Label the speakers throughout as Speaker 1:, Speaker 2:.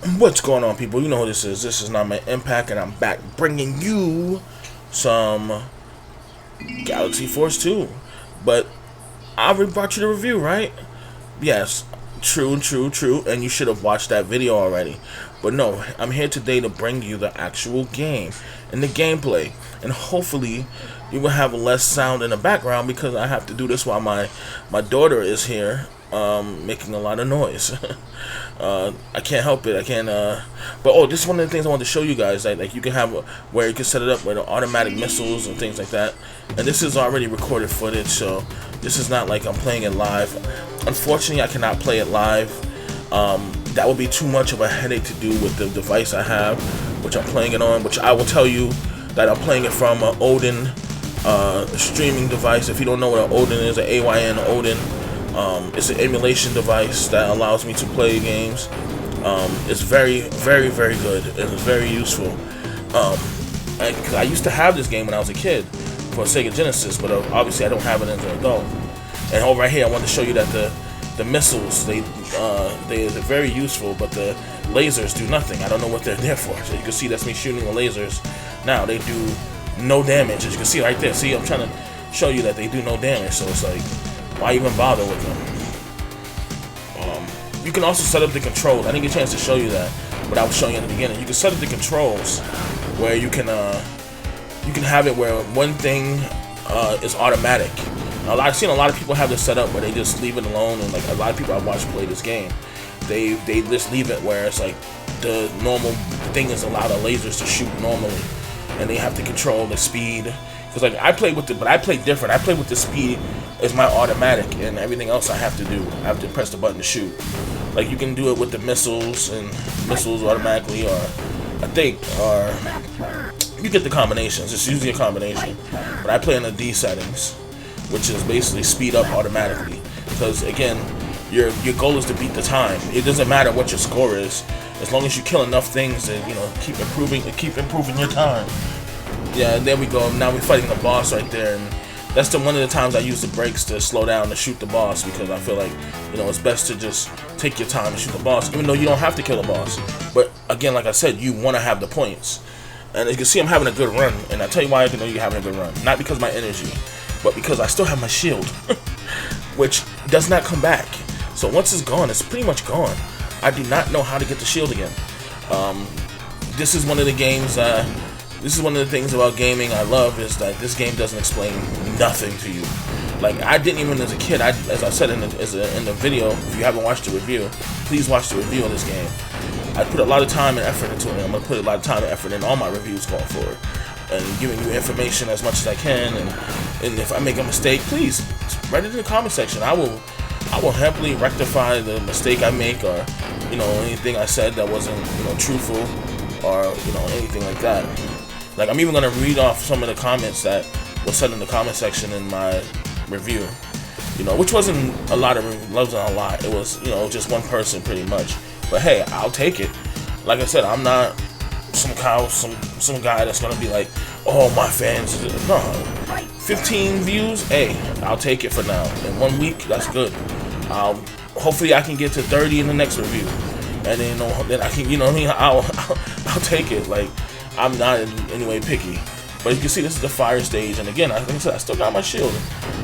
Speaker 1: What's going on, people? You know who this is. This is Not My Impact, and I'm back bringing you some Galaxy Force 2. But I already brought you the review, right? Yes, true, and you should have watched that video already. But no, I'm here today to bring you the actual game and the gameplay. And hopefully you will have less sound in the background because I have to do this while my daughter is here making a lot of noise. I can't help it. I can't. But oh, this is one of the things I wanted to show you guys. Like you can have where you can set it up with automatic missiles and things like that. And this is already recorded footage, so this is not like I'm playing it live. Unfortunately, I cannot play it live. That would be too much of a headache to do with the device I have, which I'm playing it on. Which I will tell you that I'm playing it from an Odin streaming device. If you don't know what an Odin is, an AYN Odin. It's an emulation device that allows me to play games. It's very good and it's very useful. I used to have this game when I was a kid for Sega Genesis, but obviously I don't have it as an adult. And over right here, I wanted to show you that the missiles they're very useful, but the lasers do nothing. I don't know what they're there for. So you can see that's me shooting the lasers. Now they do no damage, as you can see right there. See, I'm trying to show you that they do no damage. So it's like, why even bother with them? You can also set up the controls. I didn't get a chance to show you that, but I was showing you in the beginning. You can set up the controls where you can have it where one thing is automatic. Now, I've seen a lot of people have this set up where they just leave it alone, and like a lot of people I've watched play this game, they just leave it where it's like the normal thing is allow the lasers to shoot normally, and they have to control the speed. Because like I play with but I play different. I play with the speed as my automatic, and everything else I have to do. I have to press the button to shoot. Like you can do it with the missiles and missiles automatically, or I think, or you get the combinations. It's usually a combination. But I play in the D settings, which is basically speed up automatically. Because again, your goal is to beat the time. It doesn't matter what your score is, as long as you kill enough things that keep improving your time. Yeah, there we go. Now we're fighting the boss right there, and that's one of the times I use the brakes to slow down to shoot the boss, because I feel like it's best to just take your time to shoot the boss, even though you don't have to kill the boss. But again, like I said, you want to have the points. And as you can see, I'm having a good run, and I tell you why I know you're having a good run. Not because of my energy, but because I still have my shield, which does not come back. So once it's gone, it's pretty much gone. I do not know how to get the shield again. This is one of the games. This is one of the things about gaming I love, is that this game doesn't explain nothing to you. Like, I didn't even as a kid, as I said in the video, if you haven't watched the review, please watch the review of this game. I put a lot of time and effort into it, and I'm going to put a lot of time and effort in all my reviews going forward. And giving you information as much as I can, and if I make a mistake, please, write it in the comment section. I will happily rectify the mistake I make, or, anything I said that wasn't, truthful, or, anything like that. Like, I'm even going to read off some of the comments that was said in the comment section in my review, which wasn't a lot. It was, just one person pretty much. But hey, I'll take it. Like I said, I'm not some guy that's going to be like, oh, my fans. No, 15 views, hey, I'll take it for now. In 1 week, that's good. Hopefully I can get to 30 in the next review. And then I can, I'll take it. Like, I'm not in any way picky. But you can see this is the fire stage, and again, like I said, I still got my shield,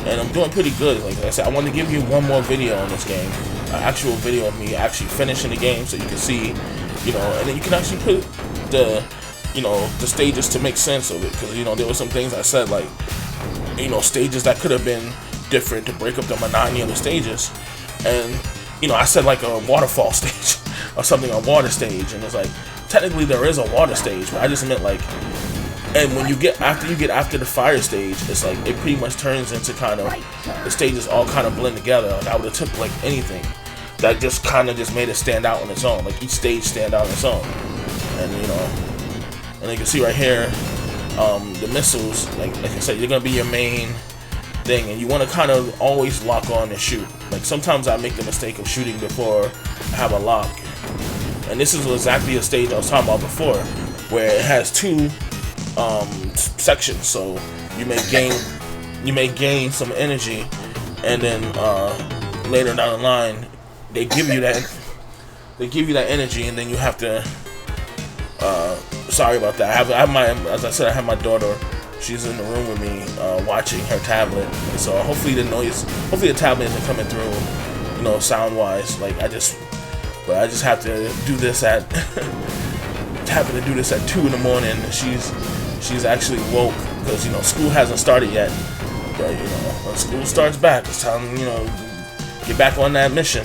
Speaker 1: and I'm doing pretty good. Like I said, I want to give you one more video on this game, an actual video of me actually finishing the game, so you can see, and then you can actually put the stages to make sense of it, because there were some things I said, like, stages that could have been different to break up the monotony of the stages, and I said like a waterfall stage or something, a water stage, and it's like, technically there is a water stage, but I just meant like, and when you get after the fire stage, it's like it pretty much turns into kind of, the stages all kind of blend together. Like I would have took like anything that just kind of just made it stand out on its own, like each stage stand out on its own, and and you can see right here, the missiles, like I said, they're gonna be your main thing, and you want to kind of always lock on and shoot. Like sometimes I make the mistake of shooting before I have a lock. And this is exactly a stage I was talking about before, where it has two sections. So you may gain some energy, and then later down the line, they give you that they give you that energy, and then you have to. Sorry about that. I have my, as I said, I have my daughter. She's in the room with me, watching her tablet. And so hopefully the tablet isn't coming through, you know, sound wise. Like I just have to do this at having to do this at 2 in the morning. She's actually woke because, you know, school hasn't started yet. But, you know, when school starts back, it's time, you know, get back on that mission.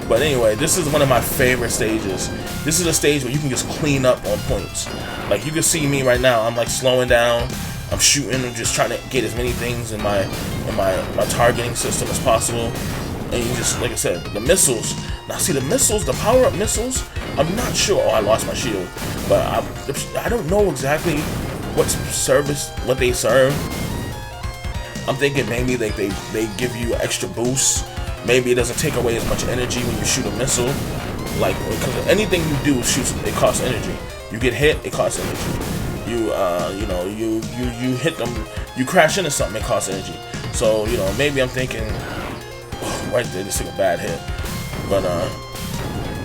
Speaker 1: But anyway, this is one of my favorite stages. This is a stage where you can just clean up on points. Like you can see me right now, I'm like slowing down, I'm shooting, I'm just trying to get as many things in my targeting system as possible. And you just, like I said, the missiles. Now see the missiles, the power-up missiles, I'm not sure. Oh, I lost my shield. But I don't know exactly what they serve. I'm thinking maybe they give you extra boosts. Maybe it doesn't take away as much energy when you shoot a missile. Like, because anything you do shoots, it costs energy. You get hit, it costs energy. You know, you hit them, you crash into something, it costs energy. So, you know, maybe I'm thinking, oh, right there, this is a bad hit. But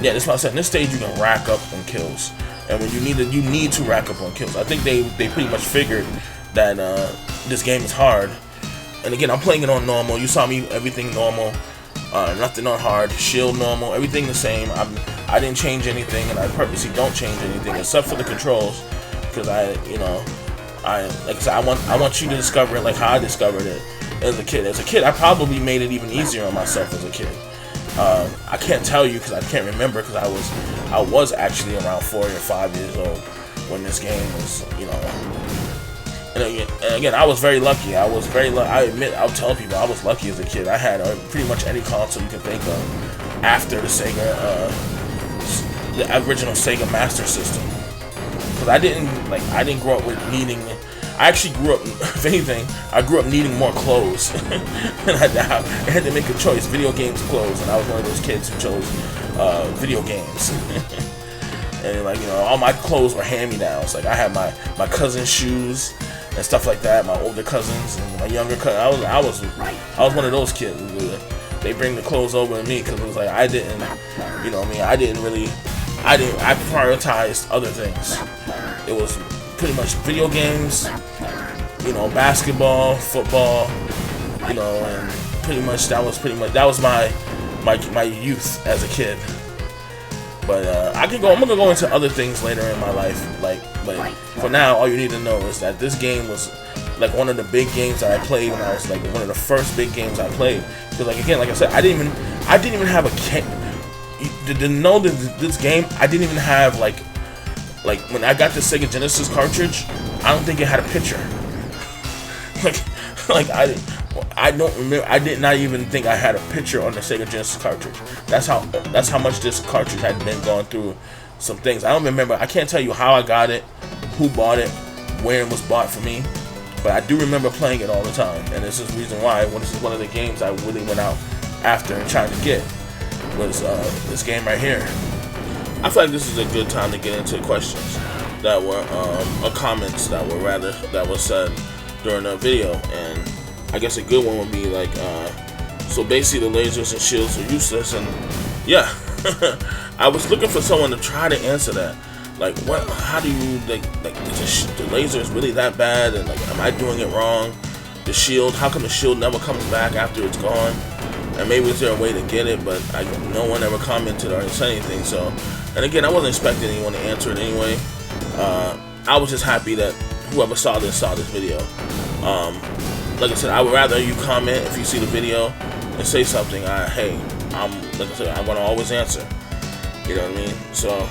Speaker 1: yeah, that's what I said. In this stage, you can rack up on kills, and when you need to rack up on kills. I think they pretty much figured that this game is hard. And again, I'm playing it on normal. You saw me, everything normal. Nothing on hard, shield normal, everything the same. I didn't change anything, and I purposely don't change anything except for the controls, because like I said, I want you to discover it like how I discovered it as a kid. As a kid, I probably made it even easier on myself as a kid. I can't tell you because I can't remember, because I was actually around 4 or 5 years old when this game was, you know. And again, I was very lucky. I admit, I'll tell people I was lucky as a kid. I had pretty much any console you can think of after the Sega, the original Sega Master System. Because I didn't grow up with needing. I actually grew up, if anything, I grew up needing more clothes. And I had to make a choice: video games, clothes. And I was one of those kids who chose video games. And like, you know, all my clothes were hand-me-downs. Like I had my cousin's shoes and stuff like that, my older cousins and my younger cousins. I was one of those kids. They bring the clothes over to me because it was like I didn't, you know what I mean, I prioritized other things. It was pretty much video games, you know, basketball, football, you know, and that was my youth as a kid. But I'm gonna go into other things later in my life. But for now, all you need to know is that this game was like one of the big games that I played when I was like one of the first big games I played. Because like again, like I said, I didn't even have to know that this game. I didn't even have like when I got the Sega Genesis cartridge, I don't think it had a picture. I don't remember. I did not even think I had a picture on the Sega Genesis cartridge. That's how much this cartridge had been going through some things. I don't remember. I can't tell you how I got it, who bought it, where it was bought for me, but I do remember playing it all the time. And this is the reason why. This is one of the games I really went out after and trying to get was this game right here. I feel like this is a good time to get into questions that were or comments that were said during the video. And I guess a good one would be like, so basically the lasers and shields are useless. And yeah, I was looking for someone to try to answer that. Like, what? How do you like the laser is really that bad? And like, am I doing it wrong? The shield, how come the shield never comes back after it's gone? And maybe is there a way to get it? But no one ever commented or said anything. So, and again, I wasn't expecting anyone to answer it anyway. I was just happy that whoever saw this video. Like I said, I would rather you comment if you see the video and say something. Hey, like I said, I want to always answer. You know what I mean? So,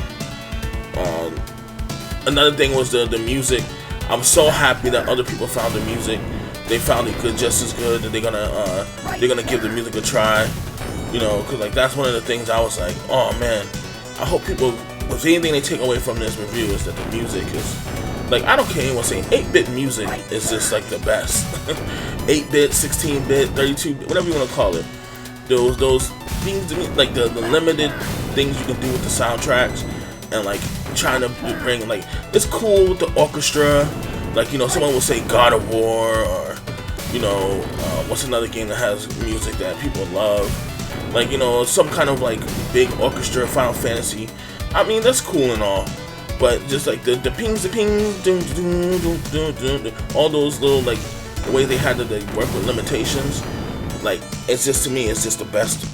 Speaker 1: another thing was the music. I'm so happy that other people found the music. They found it good, just as good. That they're gonna give the music a try. You know, because like that's one of the things I was like, oh man, I hope people, if anything they take away from this review is that the music is, like, I don't care anyone saying 8-bit music is just like the best. 8-bit, 16-bit, 32-bit, whatever you want to call it. Those things, like the limited things you can do with the soundtracks, and like trying to bring, like, it's cool with the orchestra. Like, you know, someone will say God of War, or, you know, what's another game that has music that people love? like, you know, some kind of like big orchestra, Final Fantasy. I mean, that's cool and all, but just like the pings, all those little, like, the way they had to work with limitations, like, it's just, to me, it's just the best.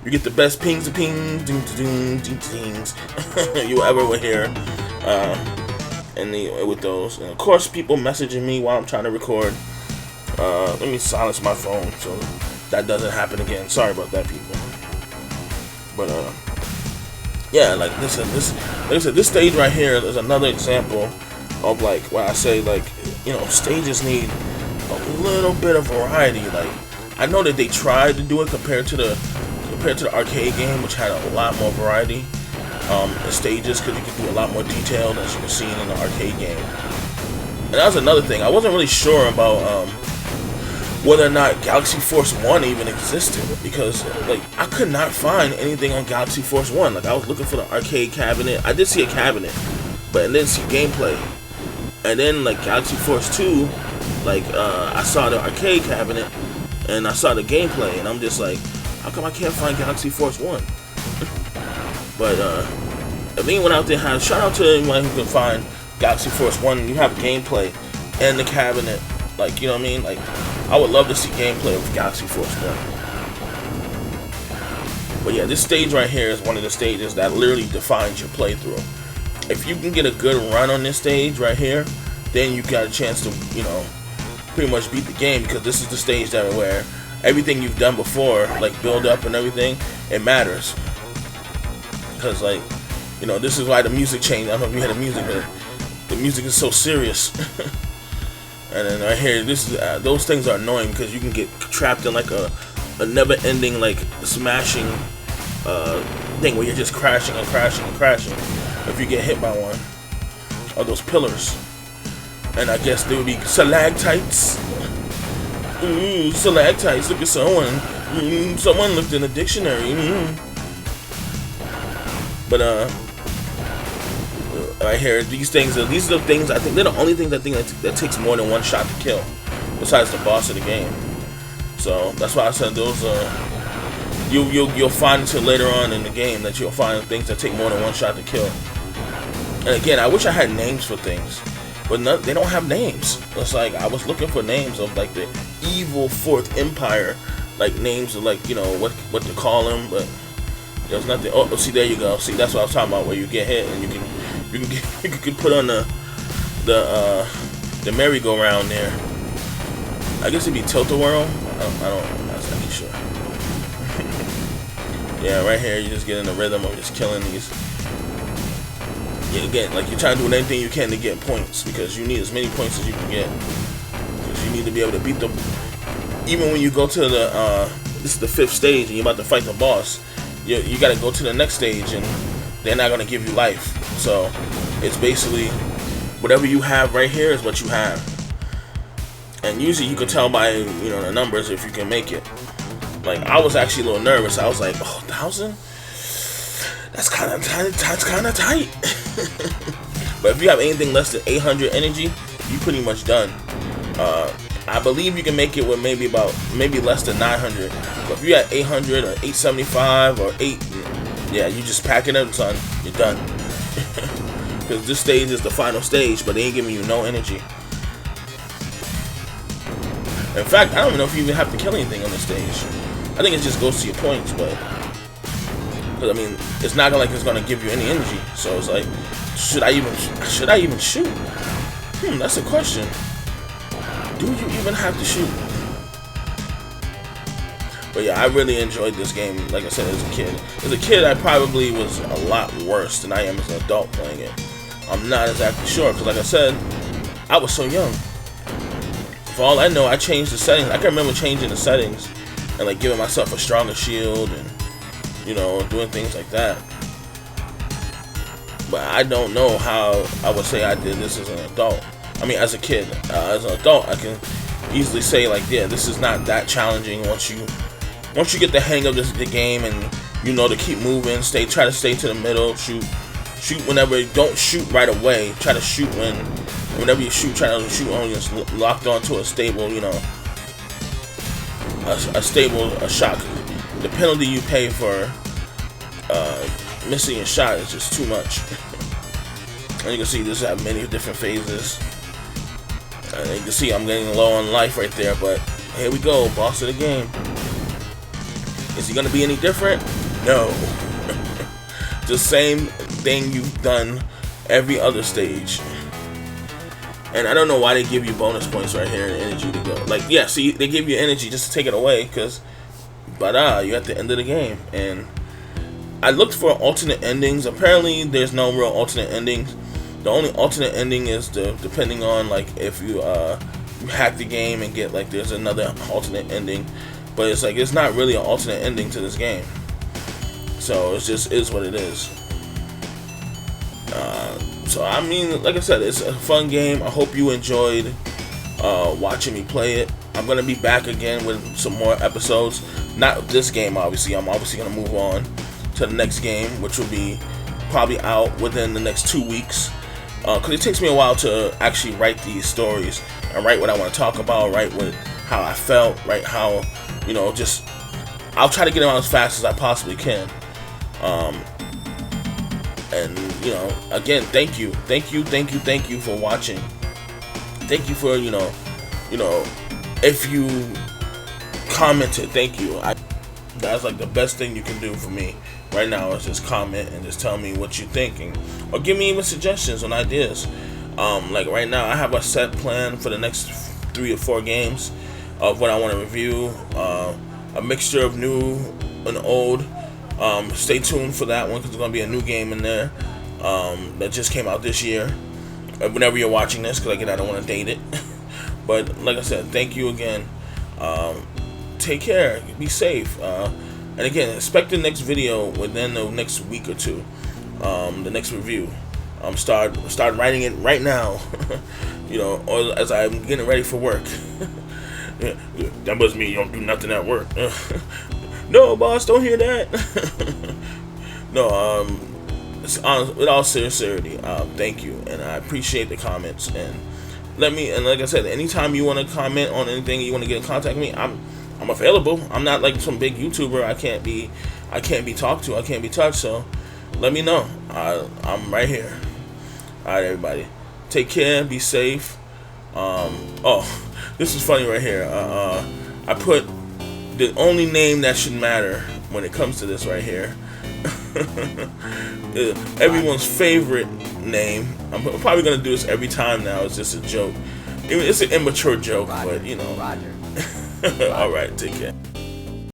Speaker 1: You get the best pings you ever would hear, with those. And of course, people messaging me while I'm trying to record. Let me silence my phone so that doesn't happen again. Sorry about that, people. But yeah, like this stage right here is another example of, like, what I say, like, you know, stages need a little bit of variety. Like, I know that they tried to do it compared to the arcade game, which had a lot more variety in stages, because you could do a lot more detail as you can see in the arcade game. And that was another thing. I wasn't really sure about whether or not Galaxy Force 1 even existed, because, like, I could not find anything on Galaxy Force 1. Like, I was looking for the arcade cabinet. I did see a cabinet, but I didn't see gameplay. And then, like, Galaxy Force 2, like, I saw the arcade cabinet, and I saw the gameplay, and I'm just like, how come I can't find Galaxy Force 1? But, if anyone out there has, shout out to anyone who can find Galaxy Force 1, you have gameplay and the cabinet. Like, you know what I mean? Like, I would love to see gameplay of Galaxy Force 1. But yeah, this stage right here is one of the stages that literally defines your playthrough. If you can get a good run on this stage right here, then you got a chance to, you know, pretty much beat the game, because this is the stage that where everything you've done before, like build up and everything, it matters. Because, like, you know, this is why the music changed. I don't know if you had the music, but the music is so serious. And then right here, this is those things are annoying, because you can get trapped in like a never-ending, like, smashing thing where you're just crashing and crashing and crashing if you get hit by one of those pillars. And I guess there would be stalactites. Stalactites. Look at someone. Someone looked in the dictionary. But right here, these are the things I think they're the only things I think that takes more than one shot to kill, besides the boss of the game. So that's why I said those. You'll find until later on in the game that you'll find things that take more than one shot to kill. And again, I wish I had names for things, but they don't have names. It's like I was looking for names of, like, the evil Fourth Empire, like names of, like, you know, what to call them, but there's nothing. Oh, see, there you go. See, that's what I was talking about, where you get hit and you can put on the merry-go-round there. I guess it'd be tilt-a-whirl. I'm not exactly sure. Yeah, right here you just get in the rhythm of just killing these. Yeah, again, like, you're trying to do anything you can to get points, because you need as many points as you can get. Because you need to be able to beat them. Even when you go to the this is the 5th stage and you're about to fight the boss, you got to go to the next stage and they're not going to give you life. So it's basically whatever you have right here is what you have. And usually you can tell by, you know, the numbers if you can make it. Like, I was actually a little nervous. I was like, oh, 1,000? That's kind of tight. But if you have anything less than 800 energy, you're pretty much done. I believe you can make it with maybe less than 900. But if you got 800 or 875 or 8, yeah, you just pack it up, son. You're done. Because this stage is the final stage, but they ain't giving you no energy. In fact, I don't even know if you even have to kill anything on this stage. I think it just goes to your points, but I mean, it's not like it's gonna give you any energy. So it's like, should I even shoot? That's a question. Do you even have to shoot? But yeah, I really enjoyed this game. Like I said, as a kid. As a kid, I probably was a lot worse than I am as an adult playing it. I'm not exactly sure, because like I said, I was so young. For all I know, I changed the settings. I can remember changing the settings and, like, giving myself a stronger shield and, you know, doing things like that. But I don't know how I would say I did this as an adult. I mean, as a kid. As an adult, I can easily say, like, yeah, this is not that challenging once you get the hang of the game, and you know to keep moving, try to stay to the middle, shoot whenever. Don't shoot right away. Try to shoot whenever you shoot. Try to shoot when you're locked onto a stable, you know, a stable shot. the penalty you pay for missing your shot is just too much. And you can see this have many different phases. And you can see I'm getting low on life right there, but here we go, boss of the game. Is he gonna be any different? No. Just same thing you've done every other stage. And I don't know why they give you bonus points right here and energy to go. Like, yeah, see, they give you energy just to take it away, but you're at the end of the game. And I looked for alternate endings. Apparently, there's no real alternate endings. The only alternate ending is depending on, like, if you hack the game and get, like, there's another alternate ending. But it's like, it's not really an alternate ending to this game. So, it just is what it is. So, I mean, like I said, it's a fun game. I hope you enjoyed watching me play it. I'm going to be back again with some more episodes. Not this game, obviously. I'm obviously going to move on to the next game, which will be probably out within the next 2 weeks. Because it takes me a while to actually write these stories and write what I want to talk about, write how I felt, write how, just, I'll try to get them out as fast as I possibly can. And, again, thank you for watching. Thank you for, if you commented, thank you. That's like the best thing you can do for me right now is just comment and just tell me what you're thinking, or give me even suggestions on ideas. Like right now, I have a set plan for the next 3 or 4 games of what I want to review. A mixture of new and old. Stay tuned for that one because there's gonna be a new game in there that just came out this year. Whenever you're watching this, because again, I don't want to date it. But like I said, thank you again. Take care. Be safe. And again, expect the next video within the next week or 2. The next review. Start writing it right now. Or as I'm getting ready for work. That must mean you don't do nothing at work. No, boss, don't hear that. No, it's honest, with all sincerity, thank you, and I appreciate the comments. And like I said, anytime you want to comment on anything, you want to get in contact with me, I'm available. I'm not like some big YouTuber. I can't be talked to. I can't be touched. So let me know. I'm right here. All right, everybody, take care. Be safe. Oh, this is funny right here. I put the only name that should matter when it comes to this right here. Everyone's favorite name. I'm probably gonna do this every time now. It's just a joke. It's an immature joke, but Roger. All right, take care.